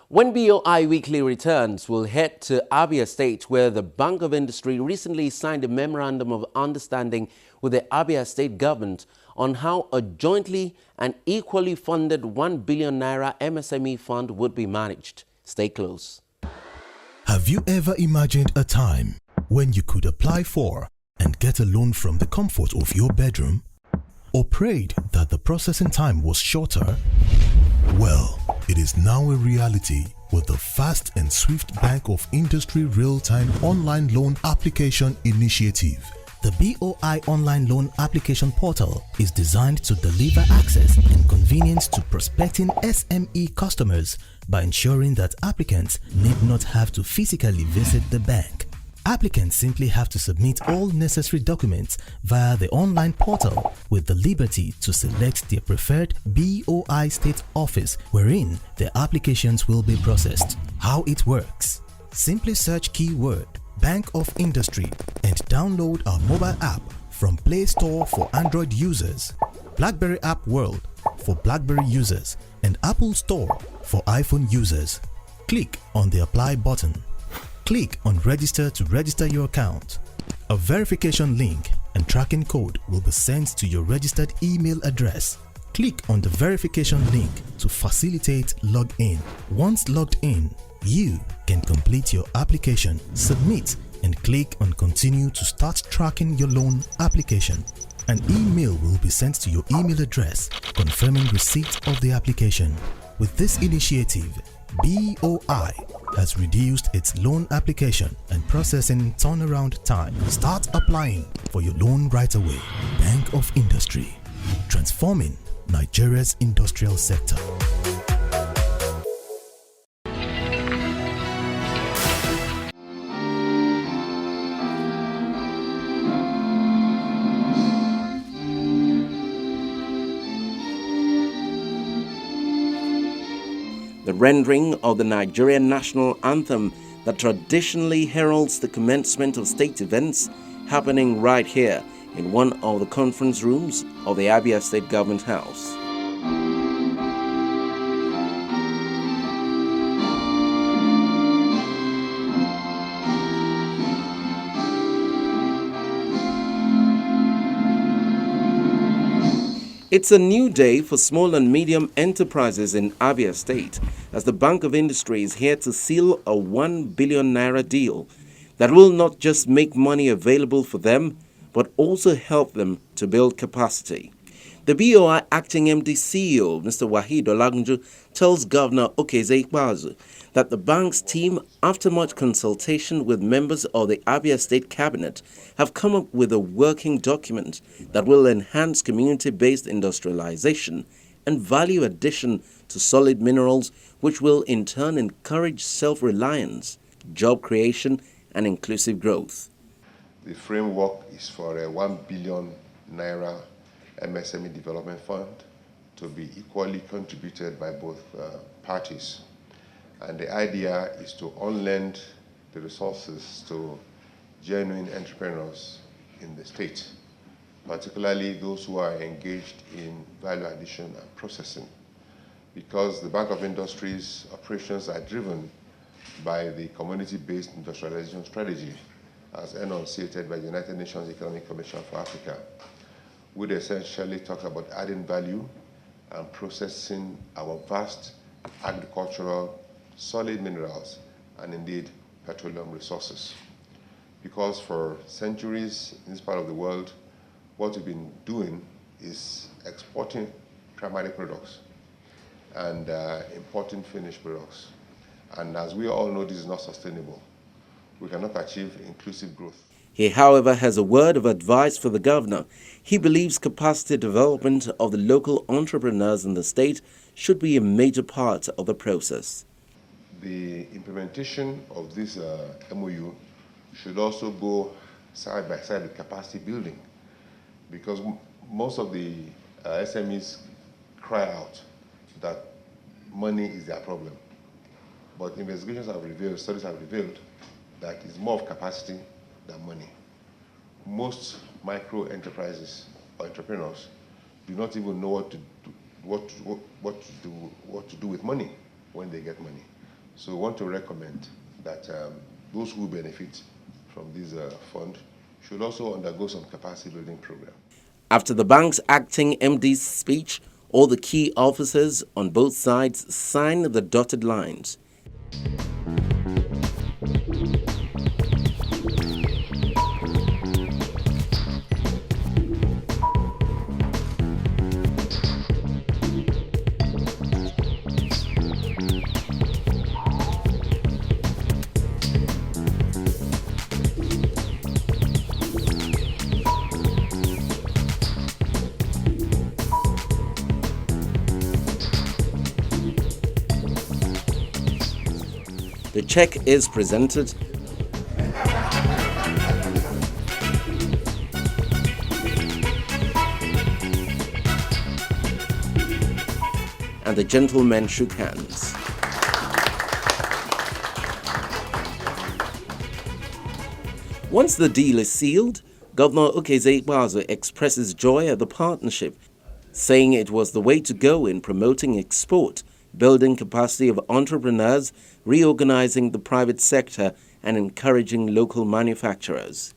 When BOI Weekly returns, we'll head to Abia State, where the Bank of Industry recently signed a memorandum of understanding with the Abia State government on how a jointly and equally funded 1 billion naira MSME fund would be managed. Stay close. Have you ever imagined a time when you could apply for and get a loan from the comfort of your bedroom? Or prayed that the processing time was shorter? Well, it is now a reality with the fast and swift Bank of Industry real-time online loan application initiative. The BOI online loan application portal is designed to deliver access and convenience to prospecting SME customers by ensuring that applicants need not have to physically visit the bank. Applicants simply have to submit all necessary documents via the online portal with the liberty to select their preferred BOI state office wherein their applications will be processed. How it works? Simply search keyword Bank of Industry and download our mobile app from Play Store for Android users, BlackBerry App World for BlackBerry users, and Apple Store for iPhone users. Click on the Apply button. Click on Register to register your account. A verification link and tracking code will be sent to your registered email address. Click on the verification link to facilitate login. Once logged in, you can complete your application, submit, and click on Continue to start tracking your loan application. An email will be sent to your email address confirming receipt of the application. With this initiative, BOI has reduced its loan application and processing turnaround time. Start applying for your loan right away. Bank of Industry, transforming Nigeria's industrial sector. The rendering of the Nigerian national anthem that traditionally heralds the commencement of state events happening right here in one of the conference rooms of the Abia State Government House. It's a new day for small and medium enterprises in Abia State, as the Bank of Industry is here to seal a 1 billion naira deal that will not just make money available for them, but also help them to build capacity. The BOI acting MD CEO, Mr. Wahid Olagunju, tells Governor Okeze Ikpeazu that the bank's team, after much consultation with members of the Abia State Cabinet, have come up with a working document that will enhance community-based industrialization and value addition to solid minerals, which will in turn encourage self-reliance, job creation, and inclusive growth. The framework is for a 1 billion naira MSME development fund to be equally contributed by both parties. And the idea is to unlend the resources to genuine entrepreneurs in the state, particularly those who are engaged in value addition and processing, because the Bank of Industry's operations are driven by the community-based industrialization strategy as enunciated by the United Nations Economic Commission for Africa, would essentially talk about adding value and processing our vast agricultural solid minerals and indeed petroleum resources. Because for centuries in this part of the world, what we've been doing is exporting primary products and importing finished products. And as we all know, this is not sustainable. We cannot achieve inclusive growth. He, however, has a word of advice for the governor. He believes capacity development of the local entrepreneurs in the state should be a major part of the process. The implementation of this MoU should also go side by side with capacity building, because most of the SMEs cry out that money is their problem. But investigations have revealed, studies have revealed that it's more of capacity than money. Most micro enterprises or entrepreneurs do not even know what to do with money when they get money. So we want to recommend that those who benefit from this fund should also undergo some capacity building program. After the bank's acting MD's speech, all the key officers on both sides signed the dotted lines. The check is presented and the gentlemen shook hands. Once the deal is sealed, Governor Okezie-Ikpeazu expresses joy at the partnership, saying it was the way to go in promoting export, building capacity of entrepreneurs, reorganizing the private sector, and encouraging local manufacturers.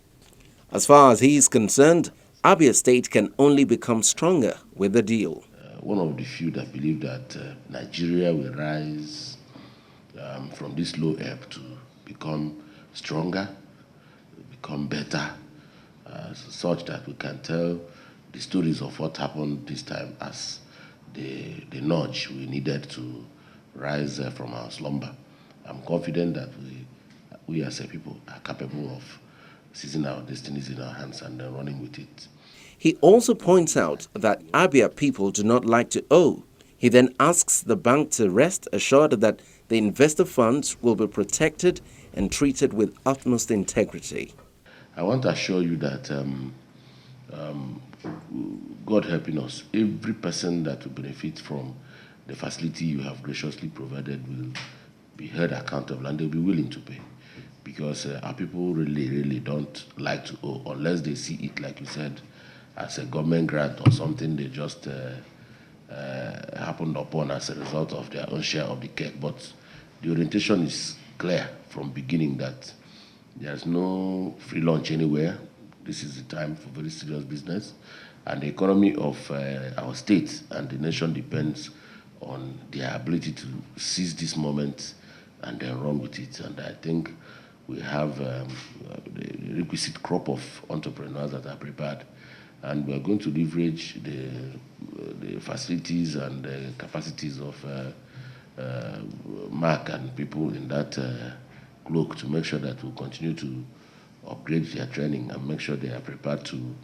As far as he is concerned, Abia State can only become stronger with the deal. One of the few that believe that Nigeria will rise from this low ebb to become stronger, become better, such that we can tell the stories of what happened this time as the nudge we needed to rise from our slumber. I'm confident that we as a people are capable of seizing our destinies in our hands and running with it. He also points out that Abia people do not like to owe. He then asks the bank to rest assured that the investor funds will be protected and treated with utmost integrity. I want to assure you that God helping us, every person that will benefit from the facility you have graciously provided will be held accountable and they'll be willing to pay. Because our people really don't like to owe unless they see it, like you said, as a government grant or something they just happened upon as a result of their own share of the cake. But the orientation is clear from beginning that there's no free lunch anywhere. This is the time for very serious business. And the economy of our state and the nation depends on their ability to seize this moment and then run with it. And I think we have the requisite crop of entrepreneurs that are prepared. And we're going to leverage the facilities and the capacities of Mark and people in that cloak to make sure that we'll continue to upgrade their training and make sure they are prepared to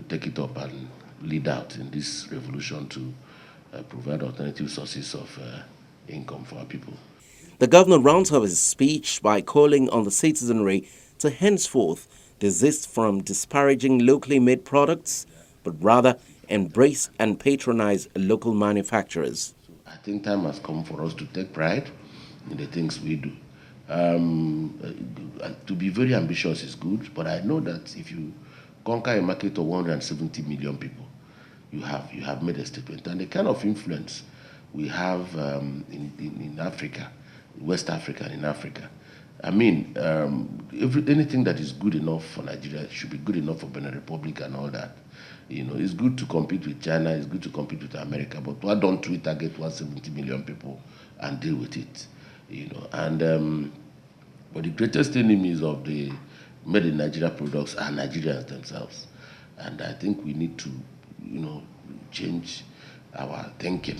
take it up and lead out in this revolution to provide alternative sources of income for our people. The governor rounds up his speech by calling on the citizenry to henceforth desist from disparaging locally made products, but rather embrace and patronize local manufacturers. I think time has come for us to take pride in the things we do. To be very ambitious is good, but I know that if you conquer a market of 170 million people, you have made a statement. And the kind of influence we have in Africa, West Africa and in Africa, I mean, anything that is good enough for Nigeria should be good enough for Benin Republic and all that. You know, it's good to compete with China, it's good to compete with America, but why don't we target 170 million people and deal with it? You know, and but the greatest enemies of the made in Nigeria products are Nigerians themselves, and I think we need to, you know, change our thinking.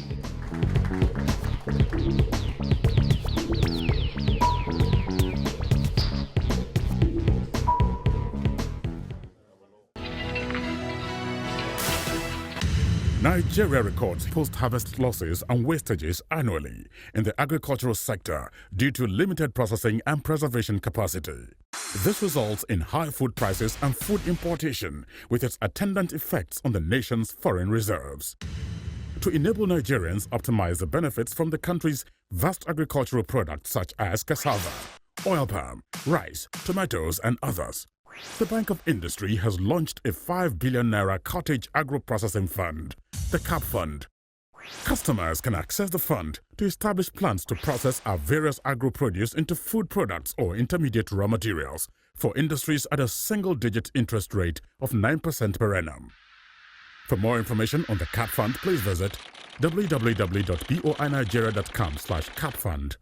Nigeria records post-harvest losses and wastages annually in the agricultural sector due to limited processing and preservation capacity. This results in high food prices and food importation, with its attendant effects on the nation's foreign reserves. To enable Nigerians optimize the benefits from the country's vast agricultural products such as cassava, oil palm, rice, tomatoes, and others, the Bank of Industry has launched a 5 billion naira cottage agro-processing fund, the CAP Fund. Customers can access the fund to establish plans to process our various agro-produce into food products or intermediate raw materials for industries at a single-digit interest rate of 9% per annum. For more information on the CAP Fund, please visit www.boinigeria.com/capfund.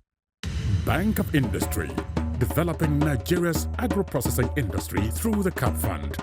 Bank of Industry, developing Nigeria's agro-processing industry through the CAP Fund.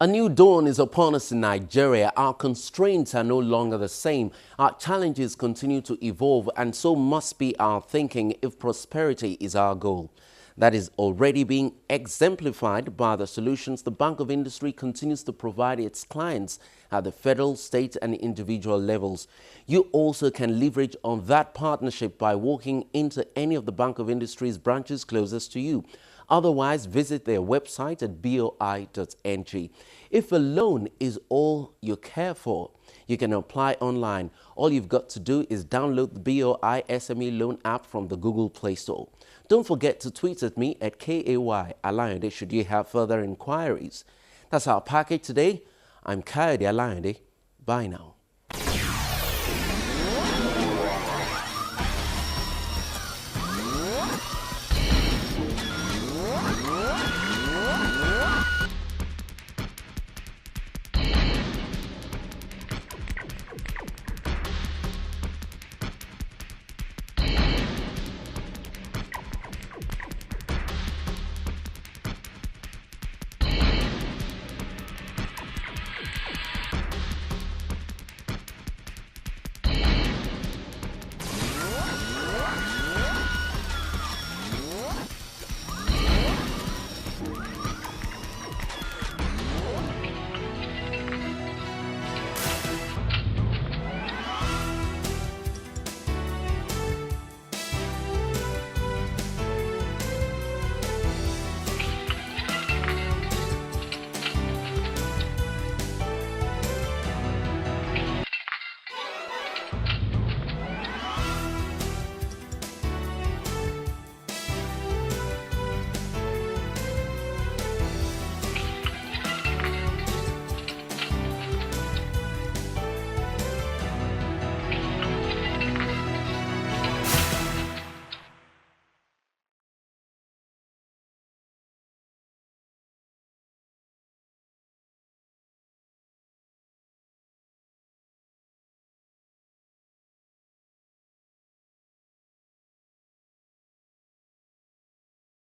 A new dawn is upon us in Nigeria. Our constraints are no longer the same. Our challenges continue to evolve, and so must be our thinking if prosperity is our goal. That is already being exemplified by the solutions the Bank of Industry continues to provide its clients at the federal, state, and individual levels. You also can leverage on that partnership by walking into any of the Bank of Industry's branches closest to you. Otherwise, visit their website at boi.ng. If a loan is all you care for, you can apply online. All you've got to do is download the BOI SME loan app from the Google Play Store. Don't forget to tweet at me at KAY Alayande should you have further inquiries. That's our package today. I'm Kayode Alayande. Bye now.